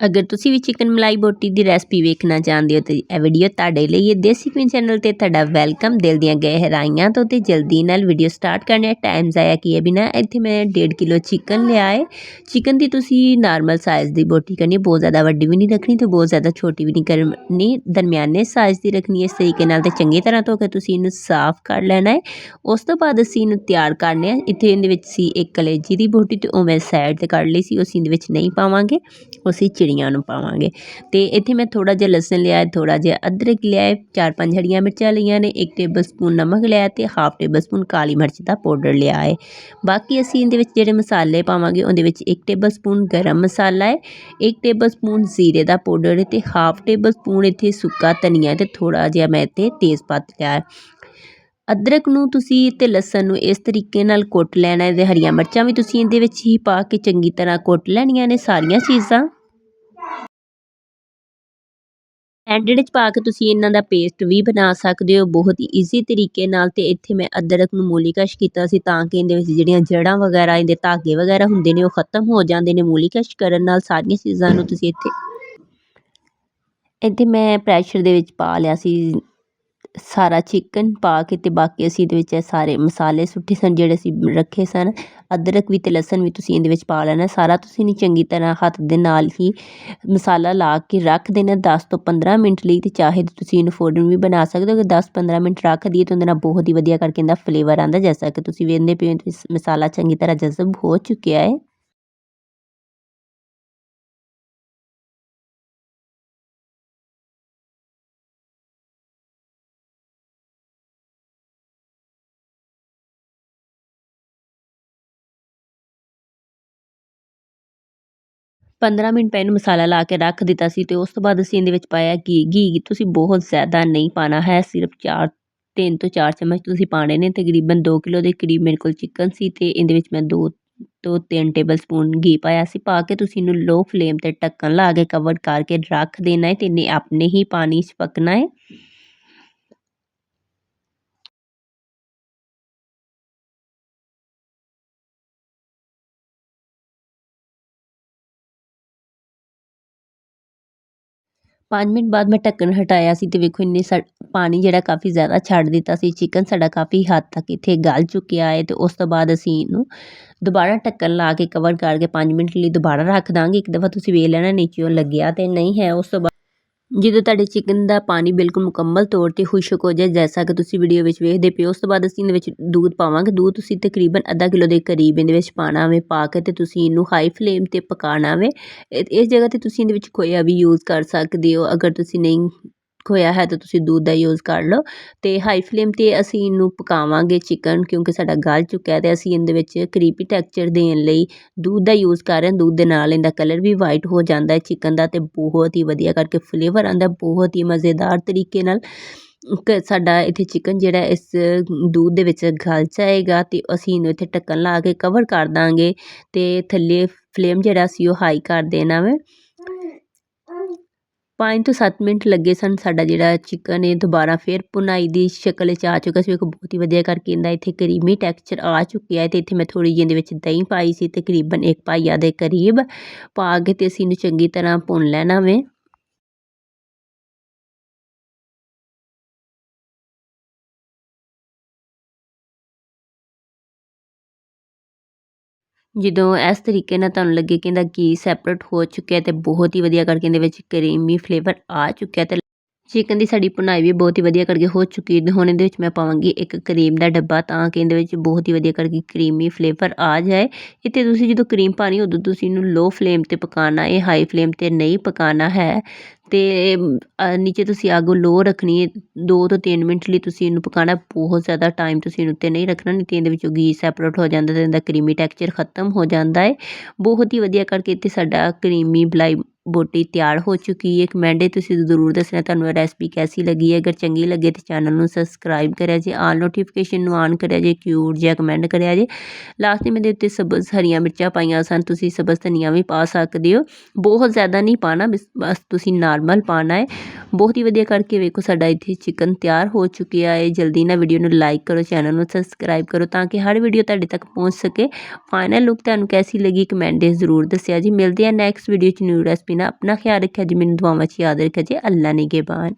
अगर तुसी भी चिकन मलाई बोटी की रेसिपी वेखना चाहते हो तो यह वीडियो तुहाडे लिए देसी क्वीन चैनल ते तुहाडा वेलकम। दिल दियां गहराइयां तो जल्दी नाल वीडियो स्टार्ट करने टाइम जाया किए बिना इत्थे मैं 1.5 किलो चिकन लिया है। चिकन की तुसी नॉर्मल साइज़ की बोटी करनी, बहुत ज़्यादा वड्डी भी नहीं रखनी तो बहुत ज़्यादा छोटी भी नहीं करनी, दरमियाने साइज़ की रखनी है। इस तरीके नाल ते चंगी तरह धो के तुसी इनू साफ कर लेना है। उस तो बाद असीं इनू तैयार करने हैं। इत्थे इहदे विच सी एक कलेजी की बोटी तो वो मैं साइड ते कढ़ लई सी, उसी इहदे विच नहीं पावांगे, उसी चिड़ियां नूं पावांगे। तो इत्थे मैं थोड़ा जिहा लसन लिया है, थोड़ा जिहा अदरक लिया है, 4-5 हरियां मिर्चां लियां ने, 1 टेबल स्पून नमक लिया है, हाफ टेबल स्पून काली मिर्च का पाउडर लिया है। बाकी असीं इहदे विच जिहड़े मसाले पावांगे उहदे विच 1 टेबल स्पून गरम मसाला है, 1 टेबल स्पून जीरे का पाउडर है, तो हाफ टेबल स्पून इत्थे सुक्का धनिया है, थोड़ा जिहा मैं इत्थे तेज़पात लिया है। अदरक नूं तुसी ते लसन नूं इस तरीके नाल कुट लैना है, ते हरियां मिर्चां भी तुसी इहदे विच ही पा के चंगी तरह कुट लैणियां ने सारियां चीज़ां। ब्लेंडर च पा के तुसी इन्हां दा पेस्ट भी बना सकदे हो बहुत ही ईजी तरीके नाल। ते इत्थे मैं अदरक नूं मूली कश कीता सी तां कि इहदे विच जिहड़ियां जड़ां वगैरा इहदे धागे वगैरा हुंदे ने ओह खत्म हो जांदे ने। मूली कश करन नाल सारियां चीज़ां नूं तुसी इत्थे मैं प्रैशर दे विच पा लिया सी सारा चिकन पा के, ते बाकी असीं इहदे विच सारे मसाले सुट्टे सन जिहड़े असीं रखे सन। अदरक भी ते लसन भी तुसी इहदे विच पा लैना सारा। तुसी इहनूं चंगी तरह हत्थ दे नाल ही मसाला ला के रख देना 10 ਤੋਂ 15 मिनट ਲਈ। ते चाहे तो तुसी इहनूं फ़ौरन भी बना सकदे हो। अगर 10-15 मिनट रख दईए तो उहदे नाल बहुत ही वधिया करके इहदा फ्लेवर आंदा। जैसा कि तुसी वेखदे पए हो मसाला चंगी तरह जज़ब हो चुकिया है। 15 मिनट मैं इहनूं मसाला ला के रख दिता सी। ते उस तो बाद असीं इहदे विच पाया घी तुसी बहुत ज़्यादा नहीं पाना है, सिर्फ 3 ਤੋਂ 4 चम्मच तुसी पाने ने। तकरीबन 2 किलो के करीब मेरे कोल चिकन सी ते इहदे विच मैं 2 ਤੋਂ 3 टेबल स्पून घी पाया सी। पा के तुसी इहनूं लो फ्लेम ते ढक्कन ला के कवर करके रख देना है, ते इहने अपने ही पानी च पकना है। पाँच मिनट बाद मैं ढक्कन हटाया सी ते वेखो इन्ने पानी जिहड़ा काफ़ी ज़्यादा छड्ड दिता सी। चिकन साडा काफ़ी हद तक इत्थे गल चुकिया है। ते उस तो बाद असीं इहनूं दोबारा ढक्कन ला के कवर करके 5 मिनट ਲਈ दोबारा रख ਦਾਂਗੇ। एक दफ़ा तुसी वेख लेना नीचेओं लग्गिया ते नहीं है। उस तो बाद ਜਦੋਂ ਤੁਹਾਡੇ चिकन ਦਾ पानी बिल्कुल मुकम्मल तौर ਤੇ ਖੁਸ਼ਕ ਹੋ ਜਾਏ, जैसा कि तुसी वीडियो ਵਿੱਚ ਵੇਖਦੇ ਪਏ ਹੋ, ਉਸ ਤੋਂ ਬਾਅਦ ਅਸੀਂ ਇਹਦੇ ਵਿੱਚ दूध ਪਾਵਾਂਗੇ। दूध ਤੁਸੀਂ ਤਕਰੀਬਨ ਅੱਧਾ ਕਿਲੋ ਦੇ ਕਰੀਬ ਇਹਦੇ ਵਿੱਚ ਪਾਣਾ ਵੇ। ਪਾ ਕੇ ਤੇ ਤੁਸੀਂ ਇਹਨੂੰ ਹਾਈ ਫਲੇਮ ਤੇ ਪਕਾਣਾ ਵੇ। ਇਸ ਜਗ੍ਹਾ ਤੇ ਤੁਸੀਂ ਇਹਦੇ ਵਿੱਚ ਖੋਇਆ ਵੀ ਯੂਜ਼ ਕਰ ਸਕਦੇ ਹੋ। ਅਗਰ ਤੁਸੀਂ ਨਹੀਂ ਖੋਇਆ ਹੈ ਤਾਂ ਤੁਸੀਂ दूध ਦਾ ਯੂਜ਼ ਕਰ ਲਓ। ਤੇ ਹਾਈ ਫਲੇਮ ਤੇ ਅਸੀਂ ਇਹਨੂੰ ਪਕਾਵਾਂਗੇ चिकन, ਕਿਉਂਕਿ ਸਾਡਾ ਗਲ ਚੁੱਕਿਆ ਹੈ। ਤੇ ਅਸੀਂ ਇਹਦੇ ਵਿੱਚ ਕਰੀਮੀ ਟੈਕਸਚਰ ਦੇਣ ਲਈ दूध ਦਾ ਯੂਜ਼ ਕਰ ਰਹੇ ਹਾਂ। दूध ਦੇ ਨਾਲ ਇਹਦਾ ਕਲਰ ਵੀ ਵਾਈਟ ਹੋ ਜਾਂਦਾ ਹੈ चिकन ਦਾ, ਤੇ ਬਹੁਤ ਹੀ ਵਧੀਆ ਕਰਕੇ ਫਲੇਵਰ ਆਉਂਦਾ, ਬਹੁਤ ਹੀ ਮਜ਼ੇਦਾਰ ਤਰੀਕੇ ਨਾਲ। ਸਾਡਾ ਇੱਥੇ चिकन ਜਿਹੜਾ ਇਸ दूध ਦੇ ਵਿੱਚ ਗਲ ਜਾਏਗਾ। ਤੇ ਅਸੀਂ ਇਹਨੂੰ ਇੱਥੇ ਢੱਕਣ ਲਾ ਕੇ ਕਵਰ ਕਰ ਦਾਂਗੇ। ਤੇ ਥੱਲੇ ਫਲੇਮ ਜਿਹੜਾ ਅਸੀਂ ਉਹ ਹਾਈ ਕਰ ਦੇਣਾ ਵੇ। 5 ਤੋਂ 7 ਮਿੰਟ ਲੱਗੇ ਸਨ। ਸਾਡਾ ਜਿਹੜਾ चिकन है ਦੁਬਾਰਾ ਫਿਰ ਭੁਨਾਈ ਦੀ ਸ਼ਕਲ 'ਚ ਆ ਚੁੱਕਾ ਸੀ। ਵੇਖੋ ਬਹੁਤ ਹੀ ਵਧੀਆ ਕਰਕੇ ਇਹਦਾ ਇੱਥੇ ਕਰੀਮੀ ਟੈਕਸਚਰ ਆ ਚੁੱਕਿਆ ਹੈ। ਤੇ ਇੱਥੇ ਮੈਂ ਥੋੜ੍ਹੀ ਜਿਹੀ ਇਹਦੇ ਵਿੱਚ ਦਹੀਂ ਪਾਈ ਸੀ, ਤਕਰੀਬਨ 1 ਪਾਈਆ ਦੇ ਕਰੀਬ ਪਾ ਕੇ, ਤੇ ਅਸੀਂ ਇਹਨੂੰ ਚੰਗੀ ਤਰ੍ਹਾਂ ਭੁੰਨ ਲੈਣਾ ਵੇ। ਜਦੋਂ ਇਸ ਤਰੀਕੇ ਨਾਲ ਤੁਹਾਨੂੰ ਲੱਗੇ ਕਿ ਇਹਦਾ ਘੀ ਸੈਪਰੇਟ ਹੋ ਚੁੱਕਿਆ ਤੇ ਬਹੁਤ ਹੀ ਵਧੀਆ ਕਰਕੇ ਇਹਦੇ ਵਿੱਚ ਕਰੀਮੀ ਫਲੇਵਰ ਆ ਚੁੱਕਿਆ, ਤੇ चिकन ਦੀ ਸਾਡੀ ਭੁਨਾਈ ਵੀ ਬਹੁਤ ਹੀ ਵਧੀਆ ਕਰਕੇ ਹੋ ਚੁੱਕੀ ਹੈ। ਹੁਣ ਇਹਦੇ ਵਿੱਚ ਮੈਂ ਪਾਵਾਂਗੀ ਇੱਕ ਕਰੀਮ ਦਾ ਡੱਬਾ, ਤਾਂ ਕਿ ਇਹਦੇ ਵਿੱਚ ਬਹੁਤ ਹੀ ਵਧੀਆ ਕਰਕੇ ਕਰੀਮੀ ਫਲੇਵਰ ਆ ਜਾਏ। ਇੱਥੇ ਤੁਸੀਂ ਜਦੋਂ ਕਰੀਮ ਪਾਣੀ ਉਦੋਂ ਤੁਸੀਂ ਇਹਨੂੰ ਲੋ ਫਲੇਮ ਤੇ ਪਕਾਉਣਾ ਹੈ, ਹਾਈ ਫਲੇਮ ਤੇ ਨਹੀਂ ਪਕਾਉਣਾ ਹੈ। ਤੇ ਨੀਚੇ ਤੁਸੀਂ ਅੱਗ ਲੋ ਰੱਖਣੀ ਹੈ। 2 ਤੋਂ 3 ਮਿੰਟ ਲਈ ਤੁਸੀਂ ਇਹਨੂੰ ਪਕਾਉਣਾ। ਬਹੁਤ ਜ਼ਿਆਦਾ ਟਾਈਮ ਤੁਸੀਂ ਇਹਨੂੰ ਉੱਤੇ ਨਹੀਂ ਰੱਖਣਾ, ਨਹੀਂ ਤੇ ਇਹਦੇ ਵਿੱਚੋਂ ਘੀ ਸੈਪਰੇਟ ਹੋ ਜਾਂਦਾ ਤੇ ਇਹਦਾ ਕਰੀਮੀ ਟੈਕਸਚਰ ਖਤਮ ਹੋ ਜਾਂਦਾ ਹੈ। ਬਹੁਤ ਹੀ ਵਧੀਆ ਕਰਕੇ ਇੱਥੇ ਸਾਡਾ ਕਰੀਮੀ ਮਲਾਈ ਬੋਟੀ ਤਿਆਰ ਹੋ ਚੁੱਕੀ ਹੈ। ਕਮੈਂਟ ਤੁਸੀਂ ਜ਼ਰੂਰ ਦੱਸਣਾ ਤੁਹਾਨੂੰ ਰੈਸਪੀ ਕੈਸੀ ਲੱਗੀ ਹੈ। ਅਗਰ ਚੰਗੀ ਲੱਗੇ ਤਾਂ ਚੈਨਲ ਨੂੰ ਸਬਸਕ੍ਰਾਈਬ ਕਰਿਆ ਜੇ, ਆਲ ਨੋਟੀਫਿਕੇਸ਼ਨ ਨੂੰ ਆਨ ਕਰਿਆ ਜੇ, ਕਿਊਟ ਜਿਹਾ ਕਮੈਂਟ ਕਰਿਆ ਜੇ। ਲਾਸਟ ਤੇ ਮੈਂ ਇਹਦੇ ਉੱਤੇ ਸਬਜ਼ ਹਰੀਆਂ ਮਿਰਚਾਂ ਪਾਈਆਂ ਸਨ, ਤੁਸੀਂ ਸਬਜ਼ ਧਨੀਆ ਵੀ ਪਾ ਸਕਦੇ ਹੋ। ਬਹੁਤ ਜ਼ਿਆਦਾ ਨਹੀਂ ਪਾਉਣਾ, ਬਸ ਤੁਸੀਂ ਨਾਰਮਲ ਪਾਉਣਾ ਹੈ। ਬਹੁਤ ਹੀ ਵਧੀਆ ਕਰਕੇ ਵੇਖੋ ਸਾਡਾ ਇੱਥੇ चिकन ਤਿਆਰ ਹੋ ਚੁੱਕਿਆ ਹੈ। ਜਲਦੀ ਨਾਲ ਵੀਡੀਓ ਨੂੰ ਲਾਈਕ ਕਰੋ, ਚੈਨਲ ਨੂੰ ਸਬਸਕ੍ਰਾਈਬ ਕਰੋ, ਤਾਂ ਕਿ ਹਰ ਵੀਡੀਓ ਤੁਹਾਡੇ ਤੱਕ ਪਹੁੰਚ ਸਕੇ। ਫਾਈਨਲ ਲੁੱਕ ਤੁਹਾਨੂੰ ਕੈਸੀ ਲੱਗੀ ਕਮੈਂਟ ਦੇ ਜ਼ਰੂਰ ਦੱਸਿਆ ਜੀ। ਮਿਲਦੇ ਆ ਨੈਕਸਟ ਵੀਡੀਓ 'ਚ ਨਿਊ ਰੈਸਪੀ। ना अपना ख्याल रखेआ जी, मैनूं दुआवां 'च याद रखेआ जी। अल्लाह निगहबान।